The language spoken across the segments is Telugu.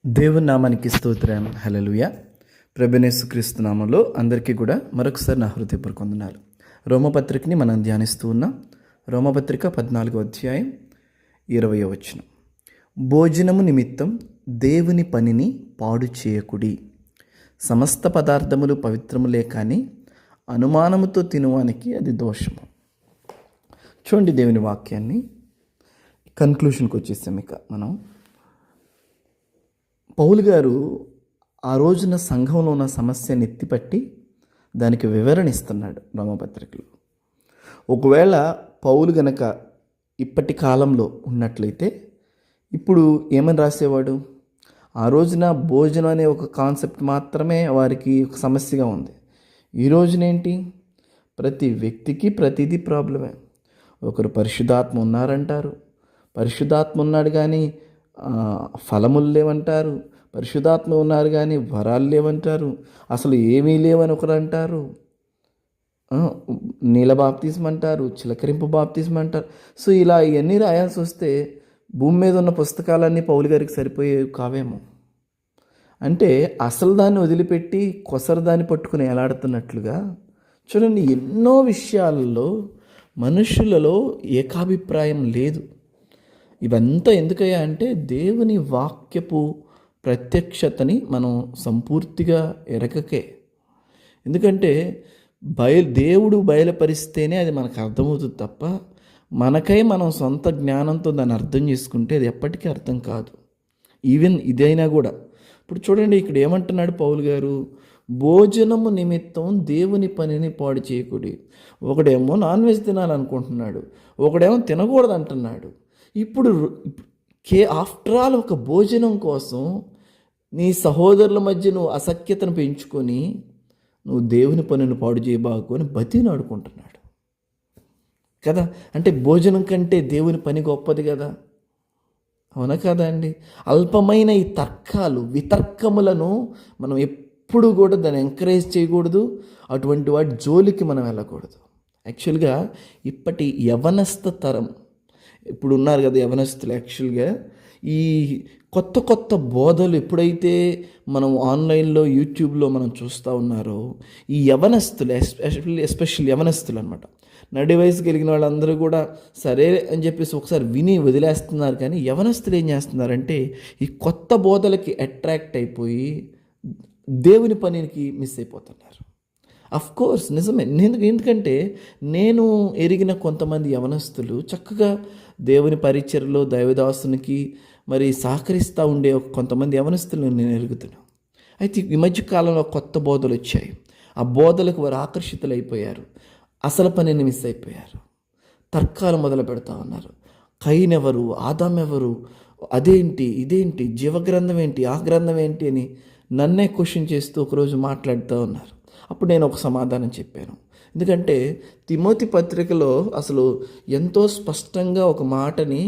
దేవుని నామానికి స్తోత్రం. హల్లెలూయా. ప్రభునేసు క్రీస్తు నామంలో అందరికీ కూడా మరొకసారి నా హృదయపూర్వక వందనాలు. రోమపత్రికని మనం ధ్యానిస్తూ ఉన్నాం. రోమపత్రిక 14వ అధ్యాయం 20వ వచనం. భోజనము నిమిత్తం దేవుని పనిని పాడు చేయకుడి. సమస్త పదార్థములు పవిత్రములే కానీ అనుమానముతో తినువానికి అది దోషము. చూడండి దేవుని వాక్యాన్ని. కన్క్లూషన్కి వచ్చేసాం. ఇక మనం పౌలు గారు ఆ రోజున సంఘంలో ఉన్న సమస్యను ఎత్తిపట్టి దానికి వివరణ ఇస్తున్నాడు రోమపత్రికలో. ఒకవేళ పౌలు గనక ఇప్పటి కాలంలో ఉన్నట్లయితే ఇప్పుడు ఏమని రాసేవాడు? ఆ రోజున భోజనం అనే ఒక కాన్సెప్ట్ మాత్రమే వారికి ఒక సమస్యగా ఉంది. ఈ రోజునేంటి? ప్రతి వ్యక్తికి ప్రతిదీ ప్రాబ్లమే. ఒకరు పరిశుద్ధాత్మ ఉన్నారంటారు, పరిశుద్ధాత్మ ఉన్నాడు కానీ ఫలములు లేవంటారు, పరిశుద్ధాత్మ ఉన్నారు కానీ వరాలు లేవంటారు, అసలు ఏమీ లేవని ఒకరు అంటారు, నీల బాప్తిజం అంటారు, చిలకరింపు బాప్తిజం అంటారు. సో ఇలా ఇవన్నీ రాయాల్సి వస్తే భూమి మీద ఉన్న పుస్తకాలన్నీ పౌలు గారికి సరిపోయేవి కావేమో. అంటే అసలు దాన్ని వదిలిపెట్టి కొసరు దాన్ని పట్టుకుని ఎలాడుతున్నట్లుగా చూడండి, ఎన్నో విషయాలలో మనుషులలో ఏకాభిప్రాయం లేదు. ఇవంతా ఎందుకయ్యా అంటే దేవుని వాక్యపు ప్రత్యక్షతని మనం సంపూర్తిగా ఎరగకే. ఎందుకంటే దేవుడు బయలుపరిస్తేనే అది మనకు అర్థమవుతుంది తప్ప మనకై మనం సొంత జ్ఞానంతో దాన్ని అర్థం చేసుకుంటే అది ఎప్పటికీ అర్థం కాదు. ఈవెన్ ఇదైనా కూడా ఇప్పుడు చూడండి, ఇక్కడ ఏమంటున్నాడు పౌలు గారు? భోజనము నిమిత్తం దేవుని పనిని పాడు చేయకూడదు. ఒకడేమో నాన్ వెజ్ తినాలనుకుంటున్నాడు, ఒకడేమో తినకూడదు అంటున్నాడు. ఇప్పుడు ఆఫ్టర్ ఆల్ ఒక భోజనం కోసం నీ సహోదరుల మధ్య నువ్వు అసఖ్యతను పెంచుకొని నువ్వు దేవుని పనిని పాడు చేయబాకు అని బతినాడుకుంటున్నాడు కదా. అంటే భోజనం కంటే దేవుని పని గొప్పది కదా, అవునా కదా అండి? అల్పమైన ఈ తర్కాలు, వితర్కములను మనం ఎప్పుడు కూడా దాన్ని ఎంకరేజ్ చేయకూడదు. అటువంటి వాటి జోలికి మనం వెళ్ళకూడదు. యాక్చువల్గా ఇప్పటి యవనస్థ తరం ఇప్పుడు ఉన్నారు కదా యవనస్తులు, యాక్చువల్గా ఈ కొత్త కొత్త బోధలు ఎప్పుడైతే మనం ఆన్లైన్లో యూట్యూబ్లో మనం చూస్తూ ఉన్నారో, ఈ యవనస్తులు ఎస్పెషల్లీ యవనస్తులు అనమాట, నడి వయసు కలిగిన వాళ్ళందరూ కూడా సరే అని చెప్పేసి ఒకసారి విని వదిలేస్తున్నారు. కానీ యవనస్తులు ఏం చేస్తున్నారంటే ఈ కొత్త బోధలకి అట్రాక్ట్ అయిపోయి దేవుని పనికి మిస్ అయిపోతున్నారు. కోర్స్ నిజమే. ఎందుకంటే నేను ఎరిగిన కొంతమంది యవనస్తులు చక్కగా దేవుని పరిచర్లో దైవదాసునికి మరి సహకరిస్తూ ఉండే కొంతమంది యవనస్తులను నేను ఎరుగుతున్నాను. అయితే ఈ మధ్య కాలంలో కొత్త బోధలు వచ్చాయి. ఆ బోధలకు వారు ఆకర్షితులైపోయారు, అసలు పనిని మిస్ అయిపోయారు. తర్కాలు మొదలు పెడతా ఉన్నారు. కయీన్ ఎవరు, ఆదాం ఎవరు, అదేంటి ఇదేంటి, జీవగ్రంథం ఏంటి, ఆ గ్రంథం ఏంటి అని నన్నే క్వశ్చన్ చేస్తూ ఒకరోజు మాట్లాడుతూ ఉన్నారు. అప్పుడు నేను ఒక సమాధానం చెప్పాను. ఎందుకంటే తిమోతి పత్రికలో అసలు ఎంతో స్పష్టంగా ఒక మాటని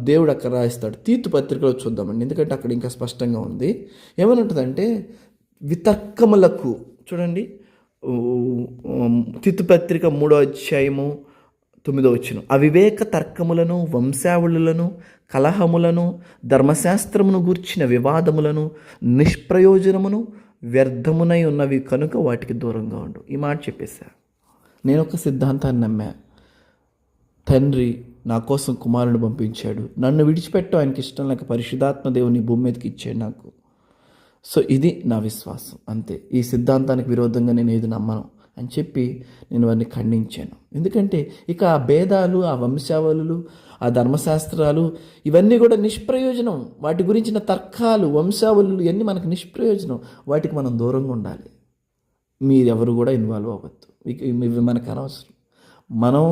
దేవుడు అక్కడ రాయిస్తాడు. తీతు పత్రికలో చూద్దామండి, ఎందుకంటే అక్కడ ఇంకా స్పష్టంగా ఉంది. ఏమని ఉంటుందంటే వితర్కములకు, చూడండి తీతు పత్రిక 3వ అధ్యాయము 9వ వచనం. అవివేక తర్కములను, వంశావళులను, కలహములను, ధర్మశాస్త్రమును గూర్చిన వివాదములను, నిష్ప్రయోజనమును, వ్యర్థమునై ఉన్నవి కనుక వాటికి దూరంగా ఉండు. ఈ మాట చెప్పేశా. నేను ఒక సిద్ధాంతాన్ని నమ్మా. తండ్రి నా కోసం కుమారుని పంపించాడు, నన్ను విడిచిపెట్టు ఆయనకి ఇష్టం లేక పరిశుద్ధాత్మ దేవుని భూమి మీదకి ఇచ్చాడు నాకు. సో ఇది నా విశ్వాసం, అంతే. ఈ సిద్ధాంతానికి విరోధంగా నేను ఏది నమ్మను అని చెప్పి నేను వారిని ఖండించాను. ఎందుకంటే ఇక ఆ భేదాలు, ఆ వంశావళులు, ఆ ధర్మశాస్త్రాలు ఇవన్నీ కూడా నిష్ప్రయోజనం. వాటి గురించిన తర్కాలు, వంశావళులు ఇవన్నీ మనకు నిష్ప్రయోజనం. వాటికి మనం దూరంగా ఉండాలి. మీరెవరు కూడా ఇన్వాల్వ్ అవ్వద్దు. ఇవి మనకు అనవసరం. మనం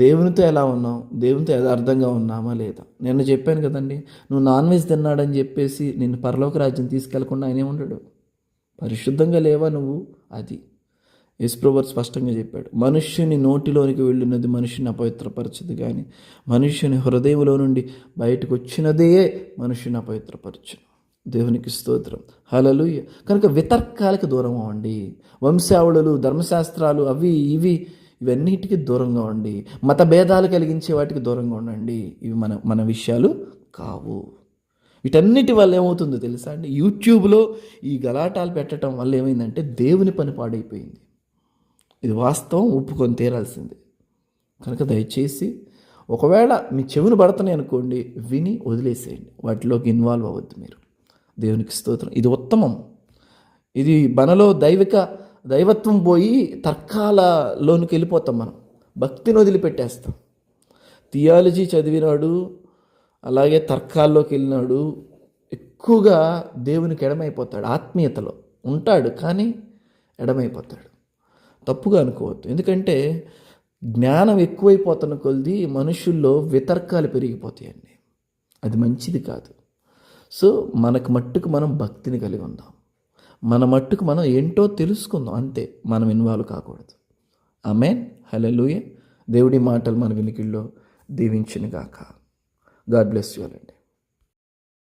దేవునితో ఎలా ఉన్నాం, దేవునితో యథార్థంగా ఉన్నామా లేదా? నేను చెప్పాను కదండి, నువ్వు నాన్ వెజ్ తిన్నాడని చెప్పేసి నిన్ను పరలోక రాజ్యం తీసుకెళ్లకుండా ఆయన ఏముంటాడు? పరిశుద్ధంగా లేవా నువ్వు? అది యేసుప్రభువు స్పష్టంగా చెప్పాడు. మనుష్యుని నోటిలోనికి వెళ్ళినది మనుషుని అపవిత్రపరచదు, కానీ మనుష్యుని హృదయంలో నుండి బయటకు వచ్చినదే మనుషుని అపవిత్రపరచును. దేవునికి స్తోత్రం. హల్లెలూయా. కనుక వితర్కాలకు దూరం అవ్వండి. వంశావళులు, ధర్మశాస్త్రాలు, అవి ఇవన్నిటికీ దూరంగా ఉండి, మత భేదాలు కలిగించే వాటికి దూరంగా ఉండండి. ఇవి మన విషయాలు కావు. వీటన్నిటి వల్ల ఏమవుతుందో తెలుసా అండి, యూట్యూబ్లో ఈ గలాటాలు పెట్టడం వల్ల ఏమైందంటే దేవుని పని పాడైపోయింది. ఇది వాస్తవం, ఒప్పుకొని తీరాల్సిందే. కనుక దయచేసి ఒకవేళ మీ చెవులు పడుతున్నాయి అనుకోండి, విని వదిలేసేయండి, వాటిలోకి ఇన్వాల్వ్ అవ్వద్దు మీరు. దేవునికి స్తోత్రం. ఇది ఉత్తమం. ఇది మనలో దైవత్వం పోయి తర్కాలలోనికి వెళ్ళిపోతాం. మనం భక్తిని వదిలిపెట్టేస్తాం. థియాలజీ చదివినాడు, అలాగే తర్కాల్లోకి వెళ్ళినాడు, ఎక్కువగా దేవునికి ఎడమైపోతాడు. ఆత్మీయతలో ఉంటాడు కానీ ఎడమైపోతాడు. తప్పుగా అనుకోవద్దు. ఎందుకంటే జ్ఞానం ఎక్కువైపోతున్న కొద్దీ మనుషుల్లో వితర్కాలు పెరిగిపోతాయండి. అది మంచిది కాదు. సో మనకు మట్టుకు మనం భక్తిని కలిగి ఉందాం. మన మట్టుకు మనం ఏంటో తెలుసుకుందాం, అంతే. మనం ఇన్వాల్వ్ కాకూడదు. ఆమేన్. హల్లెలూయా. దేవుడి మాటలు మన వినికిల్లో దీవించును గాక. గాడ్ బ్లెస్ యు ఆల్ అండి.